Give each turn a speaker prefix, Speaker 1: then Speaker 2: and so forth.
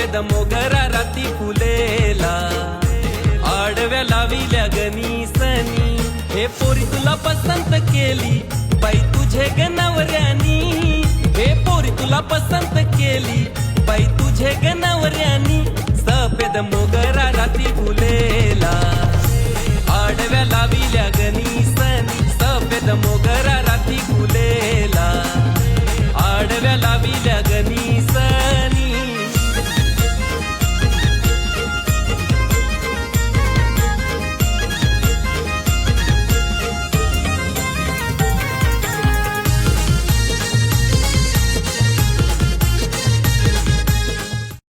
Speaker 1: सफेद मोगरा राती फुलेला, आडव्या लाविल्या गणीसनी, हे पोरी तुला पसंत केली बाई तुझे ग नवऱ्यानी, हे पोरी तुला पसंत केली